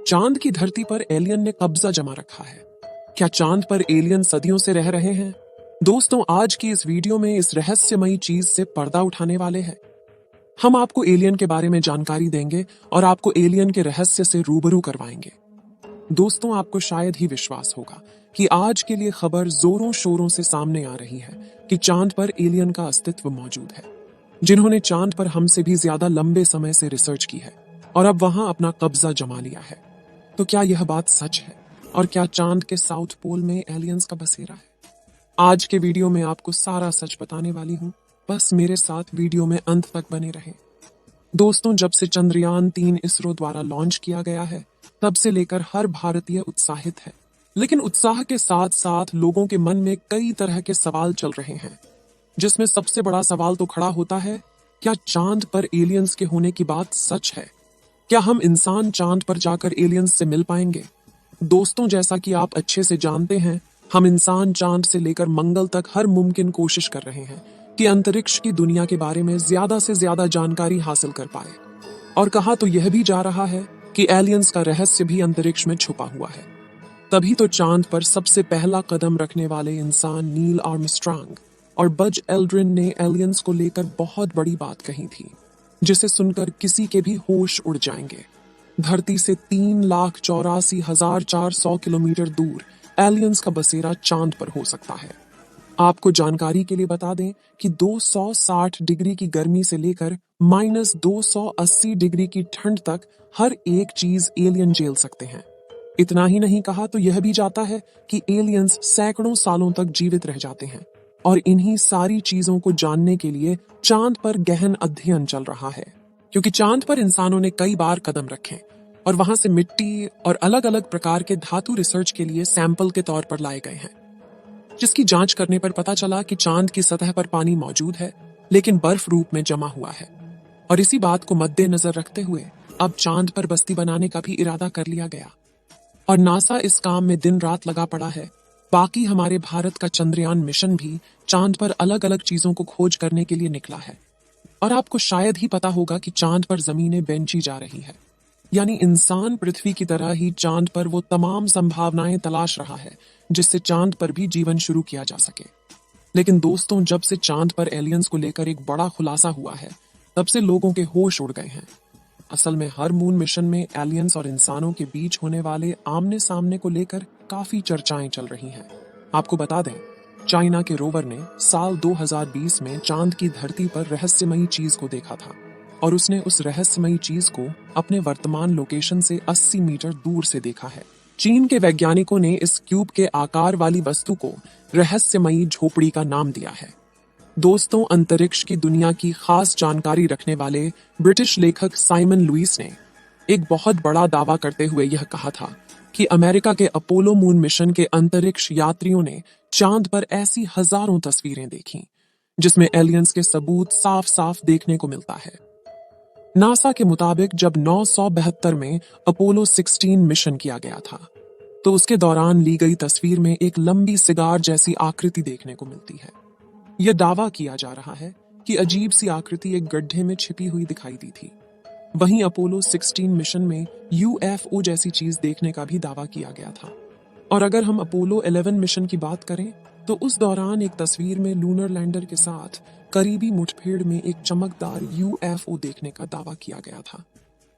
चांद की धरती पर एलियन ने कब्जा जमा रखा है। क्या चांद पर एलियन सदियों से रह रहे हैं? दोस्तों, आज की इस वीडियो में इस रहस्यमयी चीज से पर्दा उठाने वाले हैं। हम आपको एलियन के बारे में जानकारी देंगे और आपको एलियन के रहस्य से रूबरू करवाएंगे। दोस्तों, आपको शायद ही विश्वास होगा कि आज के लिए खबर जोरों शोरों से सामने आ रही है कि चांद पर एलियन का अस्तित्व मौजूद है, जिन्होंने चांद पर हमसे भी ज्यादा लंबे समय से रिसर्च की है और अब वहां अपना कब्जा जमा लिया है। तो क्या यह बात सच है? और क्या चांद के साउथ पोल में एलियंस का बसेरा है? आज के वीडियो में आपको सारा सच बताने वाली हूँ। बस मेरे साथ वीडियो में अंत तक बने रहें। दोस्तों, जब से चंद्रयान-3 इसरो द्वारा लॉन्च किया गया है, तब से लेकर हर भारतीय उत्साहित है। लेकिन उत्साह के साथ साथ लोगों के मन में कई तरह के सवाल चल रहे हैं, जिसमें सबसे बड़ा सवाल तो खड़ा होता है, क्या चांद पर एलियंस के होने की बात सच है? क्या हम इंसान चांद पर जाकर एलियंस से मिल पाएंगे? दोस्तों, जैसा कि आप अच्छे से जानते हैं, हम इंसान चांद से लेकर मंगल तक हर मुमकिन कोशिश कर रहे हैं कि अंतरिक्ष की दुनिया के बारे में ज्यादा से ज्यादा जानकारी हासिल कर पाए। और कहा तो यह भी जा रहा है कि एलियंस का रहस्य भी अंतरिक्ष में छुपा हुआ है। तभी तो चांद पर सबसे पहला कदम रखने वाले इंसान नील आर्मस्ट्रांग और बज एल्ड्रिन ने एलियंस को लेकर बहुत बड़ी बात कही थी, जिसे सुनकर किसी के भी होश उड़ जाएंगे। धरती से 3,84,400 किलोमीटर दूर एलियंस का बसेरा चांद पर हो सकता है। आपको जानकारी के लिए बता दें कि 260 डिग्री की गर्मी से लेकर -280 डिग्री की ठंड तक हर एक चीज एलियन झेल सकते हैं। इतना ही नहीं, कहा तो यह भी जाता है कि एलियंस सैकड़ों सालों तक जीवित रह जाते हैं। और इन्हीं सारी चीजों को जानने के लिए चांद पर गहन अध्ययन चल रहा है, क्योंकि चांद पर इंसानों ने कई बार कदम रखे और वहां से मिट्टी और अलग अलग प्रकार के धातु रिसर्च के लिए सैंपल के तौर पर लाए गए हैं, जिसकी जांच करने पर पता चला कि चांद की सतह पर पानी मौजूद है, लेकिन बर्फ रूप में जमा हुआ है। और इसी बात को मद्देनजर रखते हुए अब चांद पर बस्ती बनाने का भी इरादा कर लिया गया और नासा इस काम में दिन रात लगा पड़ा है। बाकी हमारे भारत का चंद्रयान मिशन भी चांद पर अलग अलग चीजों को खोज करने के लिए निकला है। और आपको शायद ही पता होगा कि चांद पर जमीनें बेंची जा रही है, यानी इंसान पृथ्वी की तरह ही चांद पर वो तमाम संभावनाएं तलाश रहा है जिससे चांद पर भी जीवन शुरू किया जा सके। लेकिन दोस्तों, जब से चांद पर एलियंस को लेकर एक बड़ा खुलासा हुआ है, तब से लोगों के होश उड़ गए हैं। असल में हर मून मिशन में एलियंस और इंसानों के बीच होने वाले आमने सामने को लेकर काफी चर्चाएं चल रही हैं। आपको बता दें, चाइना के रोवर ने साल 2020 में चांद की धरती पर रहस्यमयी चीज को देखा था और उसने उस रहस्यमयी चीज को अपने वर्तमान लोकेशन से 80 मीटर दूर से देखा है। चीन के वैज्ञानिकों ने इस क्यूब के आकार वाली वस्तु को रहस्यमयी झोपड़ी का नाम दिया है। दोस्तों, अंतरिक्ष की दुनिया की खास जानकारी रखने वाले ब्रिटिश लेखक साइमन लुइस ने एक बहुत बड़ा दावा करते हुए यह कहा था कि अमेरिका के अपोलो मून मिशन के अंतरिक्ष यात्रियों ने चांद पर ऐसी हजारों तस्वीरें देखी जिसमें एलियंस के सबूत साफ साफ देखने को मिलता है। नासा के मुताबिक जब 972 में अपोलो 16 मिशन किया गया था, तो उसके दौरान ली गई तस्वीर में एक लंबी सिगार जैसी आकृति देखने को मिलती है। यह दावा किया जा रहा है कि अजीब सी आकृति एक गड्ढे में छिपी हुई दिखाई दी थी। वहीं अपोलो 16 मिशन में यूएफओ जैसी चीज देखने का भी दावा किया गया था। और अगर हम अपोलो 11 मिशन की बात करें, तो उस दौरान एक तस्वीर में लूनर लैंडर के साथ करीबी मुठभेड़ में एक चमकदार यूएफओ देखने का दावा किया गया था।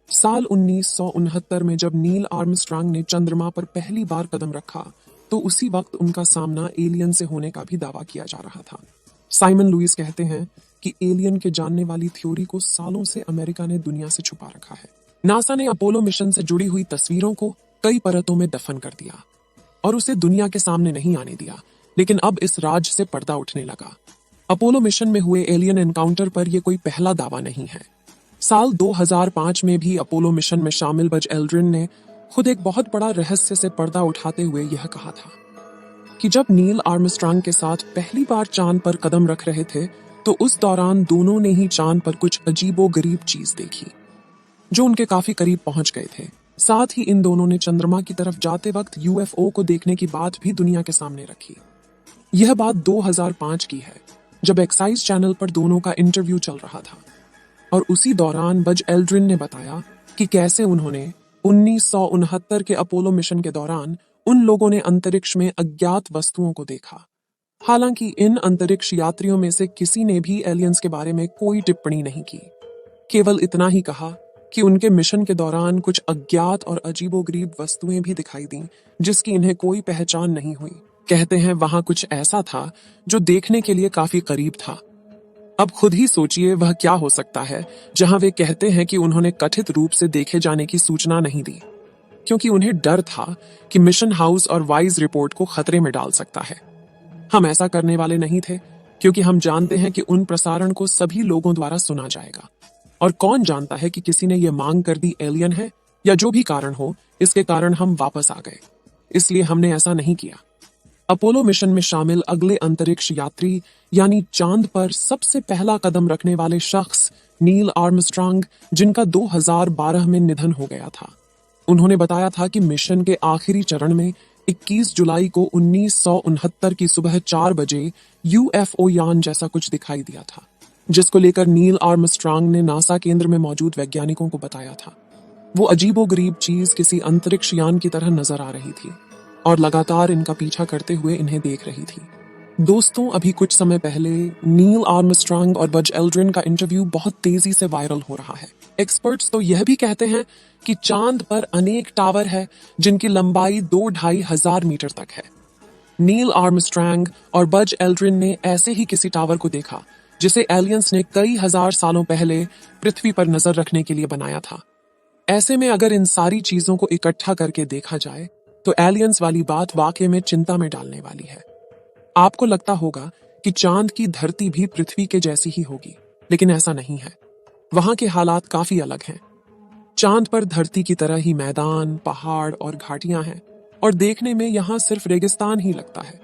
साल 1969 में जब नील आर्मस्ट्रांग ने चंद्रमा पर पहली बार कदम रखा, तो उसी वक्त उनका सामना एलियन से होने का भी दावा किया जा रहा था। साइमन लुइस कहते हैं कि एलियन के जानने वाली थ्योरी को सालों से अमेरिका ने दुनिया से छुपा रखा है। नासा ने अपोलो मिशन से जुड़ी हुई तस्वीरों को कई परतों में दफन कर दिया और उसे दुनिया के सामने नहीं आने दिया, लेकिन अब इस राज से पर्दा उठने लगा। अपोलो मिशन में हुए एलियन एनकाउंटर पर यह कोई पहला दावा नहीं है। साल 2005 में भी अपोलो मिशन में शामिल बज एल्ड्रिन ने खुद एक बहुत बड़ा रहस्य से पर्दा उठाते हुए यह कहा था कि जब नील आर्मस्ट्रांग के साथ पहली बार चांद पर कदम रख रहे थे, तो उस दौरान दोनों ने ही चांद पर कुछ अजीबोगरीब चीज देखी जो उनके काफी करीब पहुंच गए थे। साथ ही इन दोनों ने चंद्रमा की तरफ जाते वक्त यूएफओ को देखने की बात भी दुनिया के सामने रखी। यह बात 2005 की है, जब एक्साइज चैनल पर दोनों का इंटरव्यू चल रहा था और उसी दौरान बज एल्ड्रिन ने बताया कि कैसे उन्होंने 1969 के अपोलो मिशन के दौरान उन लोगों ने अंतरिक्ष में अज्ञात वस्तुओं को देखा। हालांकि इन अंतरिक्ष यात्रियों में से किसी ने भी एलियंस के बारे में कोई टिप्पणी नहीं की, केवल इतना ही कहा कि उनके मिशन के दौरान कुछ अज्ञात और अजीबोगरीब वस्तुएं भी दिखाई दी जिसकी इन्हें कोई पहचान नहीं हुई। कहते हैं वहां कुछ ऐसा था जो देखने के लिए काफी करीब था। अब खुद ही सोचिए वह क्या हो सकता है जहां वे कहते हैं कि उन्होंने कथित रूप से देखे जाने की सूचना नहीं दी, क्योंकि उन्हें डर था कि मिशन हाउस और वाइज रिपोर्ट को खतरे में डाल सकता है। हम ऐसा करने वाले नहीं थे, क्योंकि हम जानते हैं कि उन प्रसारण को सभी लोगों द्वारा सुना जाएगा, और कौन जानता है कि किसी ने यह मांग कर दी एलियन है, या जो भी कारण हो इसके कारण हम वापस आ गए, इसलिए हमने ऐसा नहीं किया। अपोलो मिशन में शामिल अगले अंतरिक्ष यात्री यानी चांद पर सबसे पहला कदम रखने वाले शख्स नील आर्मस्ट्रांग, जिनका 2012 में निधन हो गया था। उन्होंने बताया था कि मिशन के आखिरी चरण में 21 जुलाई को 1969 की सुबह 4 बजे यूएफओ यान जैसा कुछ दिखाई दिया था, जिसको लेकर नील आर्मस्ट्रांग ने नासा केंद्र में मौजूद वैज्ञानिकों को बताया था। वो अजीबोगरीब चीज किसी अंतरिक्ष यान की तरह नजर आ रही थी और लगातार इनका पीछा करते हुए इन्हें देख रही थी। दोस्तों, अभी कुछ समय पहले नील आर्मस्ट्रांग और बज एल्ड्रिन का इंटरव्यू बहुत तेजी से वायरल हो रहा है। एक्सपर्ट्स तो यह भी कहते हैं कि चांद पर अनेक टावर है जिनकी लंबाई 2-2.5 मीटर तक है। नील आर्मस्ट्रांग और बज एल्ड्रिन ने ऐसे ही किसी टावर को देखा जिसे एलियंस ने कई हजार सालों पहले पृथ्वी पर नजर रखने के लिए बनाया था। ऐसे में अगर इन सारी चीजों को इकट्ठा करके देखा जाए तो एलियंस वाली बात वाकई में चिंता में डालने वाली है। आपको लगता होगा कि चांद की धरती भी पृथ्वी के जैसी ही होगी, लेकिन ऐसा नहीं है। वहां के हालात काफी अलग हैं। चांद पर धरती की तरह ही मैदान, पहाड़ और घाटियां हैं, और देखने में यहां सिर्फ रेगिस्तान ही लगता है।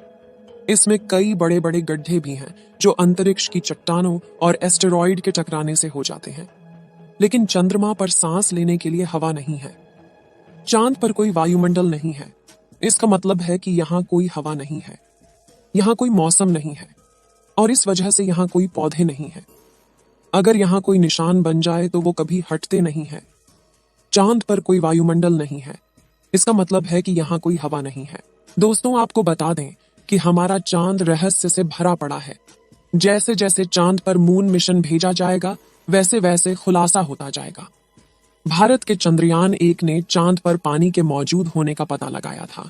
इसमें कई बड़े बड़े गड्ढे भी हैं जो अंतरिक्ष की चट्टानों और एस्टेरॉयड के टकराने से हो जाते हैं। लेकिन चंद्रमा पर सांस लेने के लिए हवा नहीं है। चांद पर कोई वायुमंडल नहीं है। इसका मतलब है कि यहाँ कोई हवा नहीं है, यहाँ कोई मौसम नहीं है, और इस वजह से यहाँ कोई पौधे नहीं है। अगर यहाँ कोई निशान बन जाए तो वो कभी हटते नहीं है। चांद पर कोई वायुमंडल नहीं है, इसका मतलब है कि यहाँ कोई हवा नहीं है। दोस्तों, आपको बता दें कि हमारा चांद रहस्य से भरा पड़ा है। जैसे जैसे चांद पर मून मिशन भेजा जाएगा वैसे वैसे खुलासा होता जाएगा। भारत के चंद्रयान 1 ने चांद पर पानी के मौजूद होने का पता लगाया था।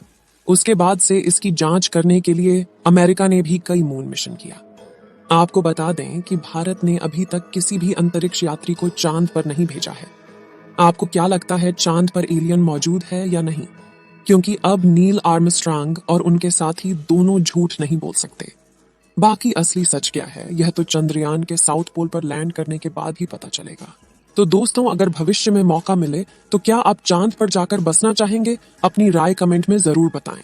उसके बाद से इसकी जांच करने के लिए अमेरिका ने भी कई मून मिशन किया। आपको बता दें कि भारत ने अभी तक किसी भी अंतरिक्ष यात्री को चांद पर नहीं भेजा है। आपको क्या लगता है, चांद पर एलियन मौजूद है या नहीं? क्योंकि अब नील आर्मस्ट्रांग और उनके साथी दोनों झूठ नहीं बोल सकते। बाकी असली सच क्या है, यह तो चंद्रयान के साउथ पोल पर लैंड करने के बाद ही पता चलेगा। तो दोस्तों, अगर भविष्य में मौका मिले तो क्या आप चांद पर जाकर बसना चाहेंगे? अपनी राय कमेंट में जरूर बताएं।